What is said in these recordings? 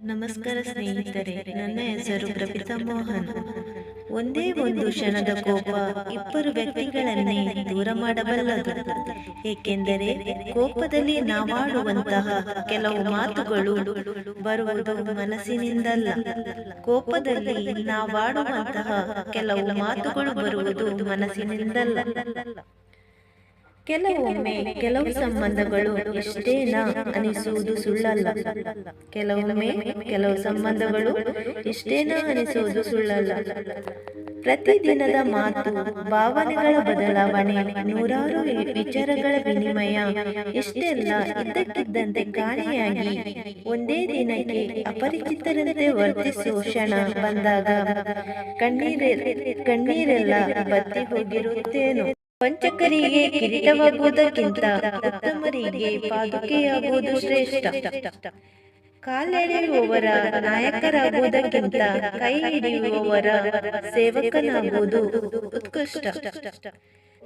ನಮಸ್ಕಾರ ಸ್ನೇಹಿತರೆ, ನನ್ನ ಹೆಸರು ಪ್ರಪಿತಾ ಮೋಹನ್. ಒಂದೇ ಒಂದು ಕ್ಷಣದ ಕೋಪ ಇಬ್ಬರು ವ್ಯಕ್ತಿಗಳನ್ನೇ ದೂರ ಮಾಡಬಲ್ಲದು. ಏಕೆಂದರೆ ಕೋಪದಲ್ಲಿ ನಾವಾಡುವಂತಹ ಕೆಲವು ಮಾತುಗಳು ಬರುವುದು ಮನಸ್ಸಿನಿಂದಲ್ಲ. ಕೋಪದಲ್ಲಿ ನಾವಾಡುವಂತಹ ಕೆಲವು ಮಾತುಗಳು ಬರುವುದು ಮನಸ್ಸಿನಿಂದಲ್ಲ. ಕೆಲವೊಮ್ಮೆ ಕೆಲವು ಸಂಬಂಧಗಳು ಇಷ್ಟೇನಾ ಅನಿಸುವುದು ಸುಳ್ಳಲ್ಲ. ಕೆಲವೊಮ್ಮೆ ಕೆಲವು ಸಂಬಂಧಗಳು ಇಷ್ಟೇನಾ ಅನಿಸುವುದು ಸುಳ್ಳಲ್ಲ. ಪ್ರತಿದಿನದ ಮಾತು, ಭಾವನೆಗಳ ಬದಲಾವಣೆ, ನೂರಾರು ವಿಚಾರಗಳ ವಿನಿಮಯ ಇಷ್ಟೆಲ್ಲ ಇದ್ದಕ್ಕಿದ್ದಂತೆ ಕಾಣೆಯಾಗಿ ಒಂದೇ ದಿನಕ್ಕೆ ಅಪರಿಚಿತರಂತೆ ವರ್ತಿಸುವ ಕ್ಷಣ ಬಂದಾಗ ಕಣ್ಣೀರೆಲ್ಲ ಬತ್ತಿ ಹೋಗಿರುತ್ತೇನೋ. ವಂಚಕರಿಗೆ ಕಿರೀಟವಾಗುವುದಕ್ಕಿಂತ ಉತ್ತಮರಿಗೆ ಪಾದುಕೆಯಾಗುವುದು ಶ್ರೇಷ್ಠ. ಕಾಲೆಳೆಯುವವರ ನಾಯಕರಾಗುವುದಕ್ಕಿಂತ ಕೈ ಹಿಡಿಯುವವರ ಸೇವಕನಾಗುವುದು ಉತ್ಕೃಷ್ಟ.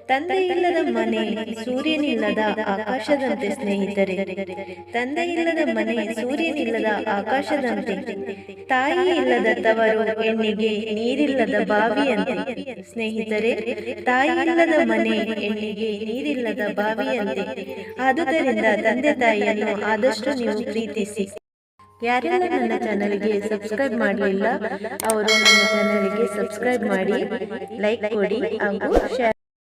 ತಂದೆಯಿಲ್ಲದ ಮನೆ ಸೂರ್ಯನಿಲ್ಲದ ಆಕಾಶದಂತೆ ಸ್ನೇಹಿತರೆ. ತಂದೆಯಿಲ್ಲದ ಮನೆ ಸೂರ್ಯನಿಲ್ಲದ ಆಕಾಶದಂತೆ. ತಾಯಿ ಇಲ್ಲದ ತವರು ಹೆಣ್ಣಿಗೆ ನೀರಿಲ್ಲದ ಬಾವಿಯಂತೆ ಸ್ನೇಹಿತರೆ. ತಾಯಿ ಇಲ್ಲದ ಮನೆ ಹೆಣ್ಣಿಗೆ ನೀರಿಲ್ಲದ ಬಾವಿಯಂತೆ. ಆದುದರಿಂದ ತಂದೆ ತಾಯಿಯನ್ನು ಆದಷ್ಟು ನೀವು ಪ್ರೀತಿಸಿ. ಯಾರೆಲ್ಲ ನನ್ನ ಚಾನಲ್ಗೆ ಸಬ್ಸ್ಕ್ರೈಬ್ ಮಾಡಲಿಲ್ಲ ಅವರು ನನ್ನ ಚಾನಲ್ಗೆ ಸಬ್ಸ್ಕ್ರೈಬ್ ಮಾಡಿ, ಲೈಕ್ ಕೊಡಿ ಹಾಗೂ ಶೇರ್